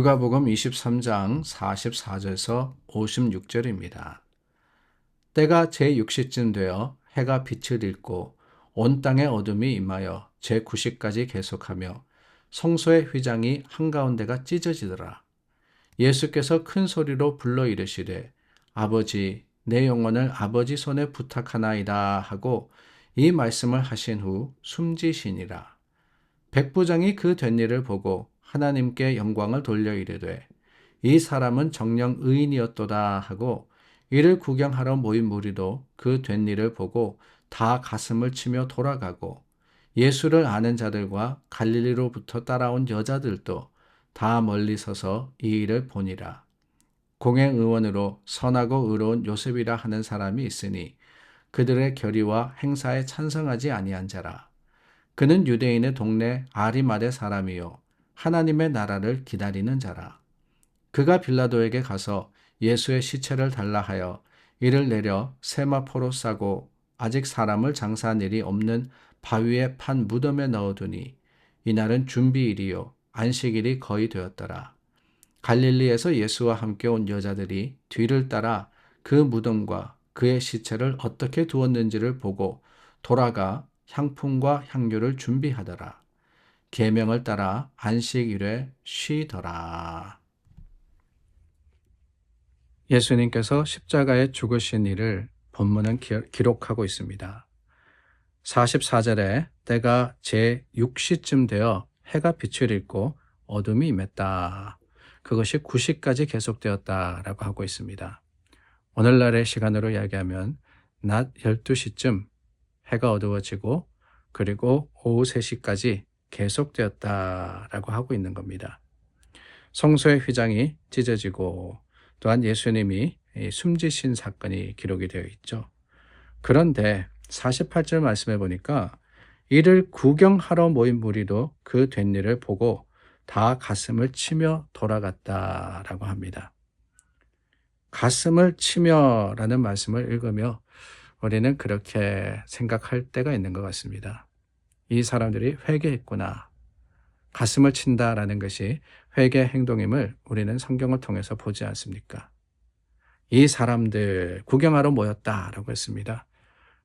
누가복음 23장 44절에서 56절입니다. 때가 제6시쯤 되어 해가 빛을 잃고 온 땅에 어둠이 임하여 제9시까지 계속하며 성소의 휘장이 한가운데가 찢어지더라. 예수께서 큰 소리로 불러 이르시되 아버지 내 영혼을 아버지 손에 부탁하나이다 하고 이 말씀을 하신 후 숨지시니라. 백부장이 그 된 일을 보고 하나님께 영광을 돌려 이르되 이 사람은 정녕 의인이었도다 하고 이를 구경하러 모인 무리도 그 된 일을 보고 다 가슴을 치며 돌아가고 예수를 아는 자들과 갈릴리로부터 따라온 여자들도 다 멀리 서서 이 일을 보니라. 공회 의원으로 선하고 의로운 요셉이라 하는 사람이 있으니 그들의 결의와 행사에 찬성하지 아니한 자라. 그는 유대인의 동네 아리마대 사람이요 하나님의 나라를 기다리는 자라. 그가 빌라도에게 가서 예수의 시체를 달라 하여 이를 내려 세마포로 싸고 아직 사람을 장사한 일이 없는 바위에 판 무덤에 넣어두니 이날은 준비일이요 안식일이 거의 되었더라. 갈릴리에서 예수와 함께 온 여자들이 뒤를 따라 그 무덤과 그의 시체를 어떻게 두었는지를 보고 돌아가 향품과 향료를 준비하더라. 계명을 따라 안식일에 쉬더라. 예수님께서 십자가에 죽으신 일을 본문은 기록하고 있습니다. 44절에 때가 제6시쯤 되어 해가 빛을 잃고 어둠이 임했다. 그것이 9시까지 계속되었다라고 하고 있습니다. 오늘날의 시간으로 이야기하면 낮 12시쯤 해가 어두워지고 그리고 오후 3시까지 계속되었다라고 하고 있는 겁니다. 성소의 휘장이 찢어지고 또한 예수님이 숨지신 사건이 기록이 되어 있죠. 그런데 48절 말씀해 보니까 이를 구경하러 모인 무리도 그 된 일을 보고 다 가슴을 치며 돌아갔다라고 합니다. 가슴을 치며라는 말씀을 읽으며 우리는 그렇게 생각할 때가 있는 것 같습니다. 이 사람들이 회개했구나. 가슴을 친다라는 것이 회개 행동임을 우리는 성경을 통해서 보지 않습니까? 이 사람들 구경하러 모였다라고 했습니다.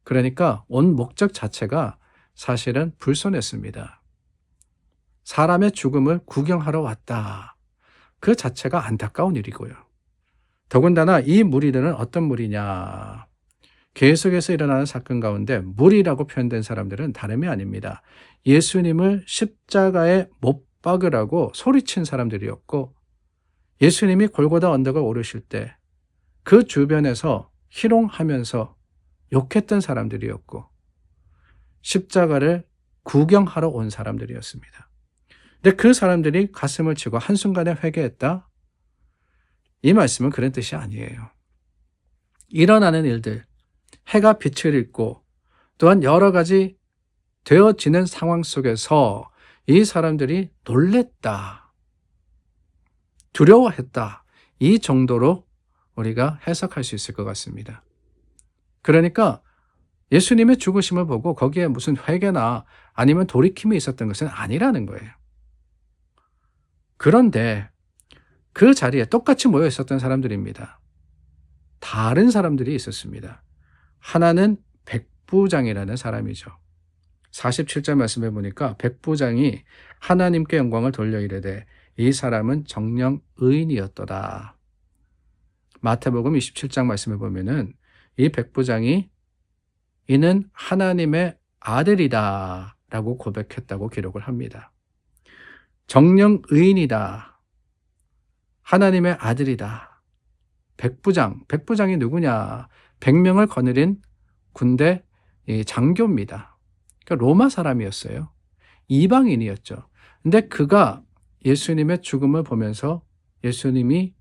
그러니까 온 목적 자체가 사실은 불손했습니다. 사람의 죽음을 구경하러 왔다. 그 자체가 안타까운 일이고요. 더군다나 이 무리들은 어떤 무리냐. 계속해서 일어나는 사건 가운데 무리라고 표현된 사람들은 다름이 아닙니다. 예수님을 십자가에 못 박으라고 소리친 사람들이었고 예수님이 골고다 언덕을 오르실 때 그 주변에서 희롱하면서 욕했던 사람들이었고 십자가를 구경하러 온 사람들이었습니다. 근데 그 사람들이 가슴을 치고 한순간에 회개했다? 이 말씀은 그런 뜻이 아니에요. 일어나는 일들, 해가 빛을 잃고 또한 여러 가지 되어지는 상황 속에서 이 사람들이 놀랬다, 두려워했다, 이 정도로 우리가 해석할 수 있을 것 같습니다. 그러니까 예수님의 죽으심을 보고 거기에 무슨 회개나 아니면 돌이킴이 있었던 것은 아니라는 거예요. 그런데 그 자리에 똑같이 모여 있었던 사람들입니다. 다른 사람들이 있었습니다. 하나는 백부장이라는 사람이죠. 47절 말씀해 보니까 백부장이 하나님께 영광을 돌려 이르되 이 사람은 정녕 의인이었도다. 마태복음 27장 말씀해 보면은 이 백부장이 이는 하나님의 아들이다 라고 고백했다고 기록을 합니다. 정녕 의인이다. 하나님의 아들이다. 백부장이 누구냐? 100명을 거느린 군대 장교입니다. 그러니까 로마 사람이었어요. 이방인이었죠. 근데 그가 예수님의 죽음을 보면서 예수님이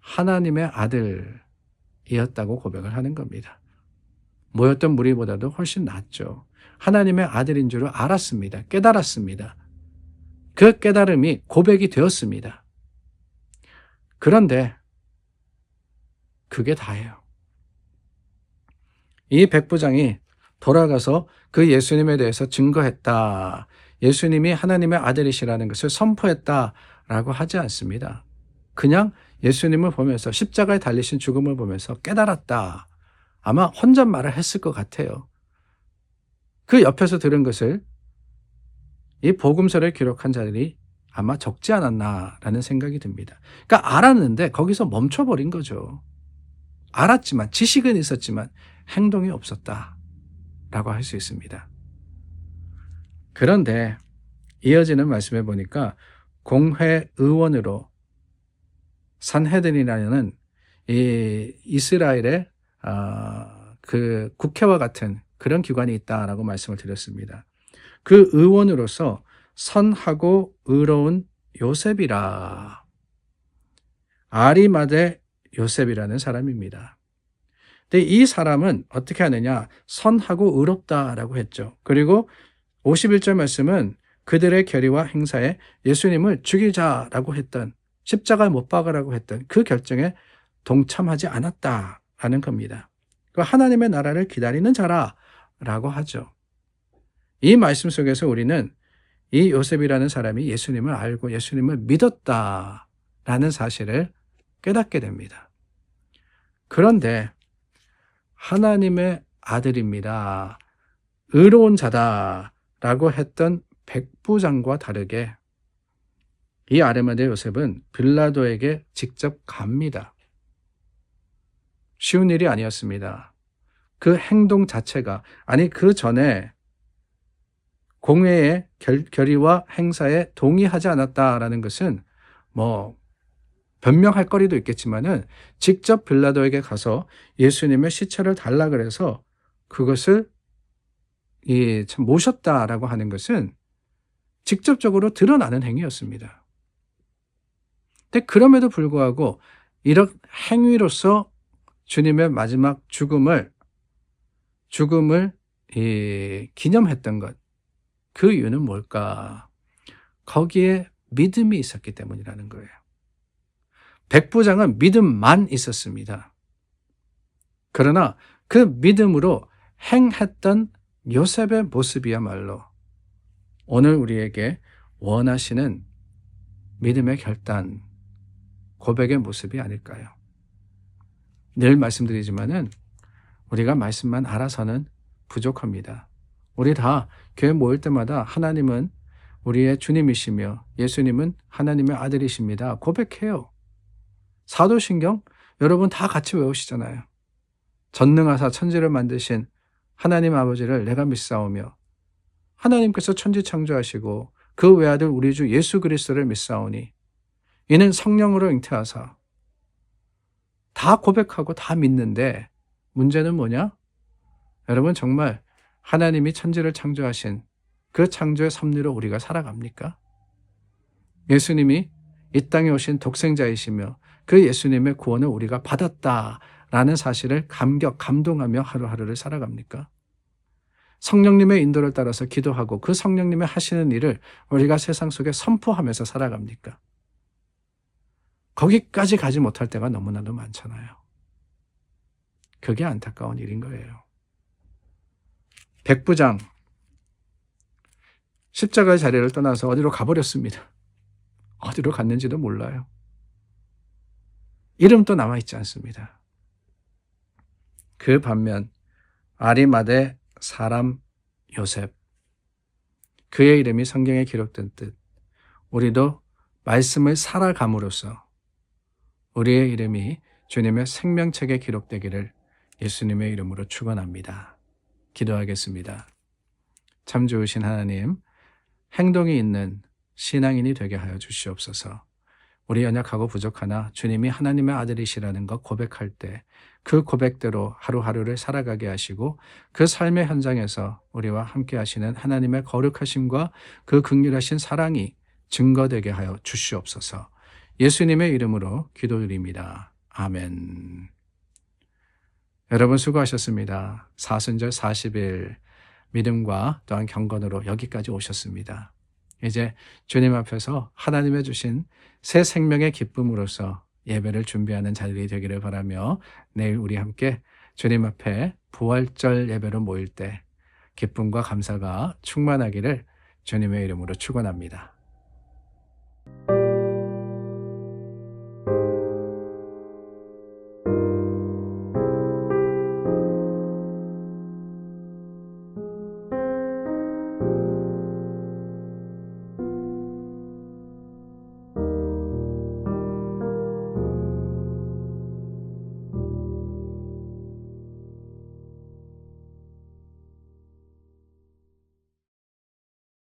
하나님의 아들이었다고 고백을 하는 겁니다. 모였던 무리보다도 훨씬 낫죠. 하나님의 아들인 줄 알았습니다. 깨달았습니다. 그 깨달음이 고백이 되었습니다. 그런데 그게 다예요. 이 백부장이 돌아가서 그 예수님에 대해서 증거했다. 예수님이 하나님의 아들이시라는 것을 선포했다라고 하지 않습니다. 그냥 예수님을 보면서 십자가에 달리신 죽음을 보면서 깨달았다. 아마 혼잣말을 했을 것 같아요. 그 옆에서 들은 것을 이 복음서를 기록한 자들이 아마 적지 않았나라는 생각이 듭니다. 그러니까 알았는데 거기서 멈춰버린 거죠. 알았지만, 지식은 있었지만 행동이 없었다라고 할 수 있습니다. 그런데 이어지는 말씀에 보니까 공회의원으로 산헤드린이라는 이 이스라엘의 그 국회와 같은 그런 기관이 있다라고 말씀을 드렸습니다. 그 의원으로서 선하고 의로운 요셉이라, 아리마대 요셉이라는 사람입니다. 근데 이 사람은 어떻게 하느냐? 선하고 의롭다라고 했죠. 그리고 51절 말씀은 그들의 결의와 행사에 예수님을 죽이자라고 했던, 십자가에 못 박으라고 했던 그 결정에 동참하지 않았다라는 겁니다. 그 하나님의 나라를 기다리는 자라라고 하죠. 이 말씀 속에서 우리는 이 요셉이라는 사람이 예수님을 알고 예수님을 믿었다라는 사실을 깨닫게 됩니다. 그런데 하나님의 아들입니다, 의로운 자다라고 했던 백부장과 다르게 이 아리마대 요셉은 빌라도에게 직접 갑니다. 쉬운 일이 아니었습니다. 그 행동 자체가, 아니 그 전에 공회의 결의와 행사에 동의하지 않았다라는 것은 뭐 변명할 거리도 있겠지만은 직접 빌라도에게 가서 예수님의 시체를 달라 그래서 그것을 참 모셨다라고 하는 것은 직접적으로 드러나는 행위였습니다. 근데 그럼에도 불구하고 이런 행위로서 주님의 마지막 죽음을 기념했던 것, 그 이유는 뭘까? 거기에 믿음이 있었기 때문이라는 거예요. 백부장은 믿음만 있었습니다. 그러나 그 믿음으로 행했던 요셉의 모습이야말로 오늘 우리에게 원하시는 믿음의 결단, 고백의 모습이 아닐까요? 늘 말씀드리지만은 우리가 말씀만 알아서는 부족합니다. 우리 다 교회 모일 때마다 하나님은 우리의 주님이시며 예수님은 하나님의 아들이십니다, 고백해요. 사도신경 여러분 다 같이 외우시잖아요. 전능하사 천지를 만드신 하나님 아버지를 내가 믿사오며 하나님께서 천지 창조하시고 그 외아들 우리 주 예수 그리스도를 믿사오니 이는 성령으로 잉태하사, 다 고백하고 다 믿는데 문제는 뭐냐? 여러분 정말 하나님이 천지를 창조하신 그 창조의 섭리로 우리가 살아갑니까? 예수님이 이 땅에 오신 독생자이시며 그 예수님의 구원을 우리가 받았다라는 사실을 감동하며 하루하루를 살아갑니까? 성령님의 인도를 따라서 기도하고 그 성령님의 하시는 일을 우리가 세상 속에 선포하면서 살아갑니까? 거기까지 가지 못할 때가 너무나도 많잖아요. 그게 안타까운 일인 거예요. 백부장, 십자가의 자리를 떠나서 어디로 가버렸습니다. 어디로 갔는지도 몰라요. 이름도 남아있지 않습니다. 그 반면 아리마대 사람 요셉, 그의 이름이 성경에 기록된 뜻, 우리도 말씀을 살아감으로써 우리의 이름이 주님의 생명책에 기록되기를 예수님의 이름으로 축원합니다. 기도하겠습니다. 참 좋으신 하나님, 행동이 있는 신앙인이 되게 하여 주시옵소서. 우리 연약하고 부족하나 주님이 하나님의 아들이시라는 것 고백할 때 그 고백대로 하루하루를 살아가게 하시고 그 삶의 현장에서 우리와 함께 하시는 하나님의 거룩하심과 그 긍휼하신 사랑이 증거되게 하여 주시옵소서. 예수님의 이름으로 기도드립니다. 아멘. 여러분 수고하셨습니다. 사순절 40일 믿음과 또한 경건으로 여기까지 오셨습니다. 이제 주님 앞에서 하나님의 주신 새 생명의 기쁨으로써 예배를 준비하는 자들이 되기를 바라며 내일 우리 함께 주님 앞에 부활절 예배로 모일 때 기쁨과 감사가 충만하기를 주님의 이름으로 축원합니다.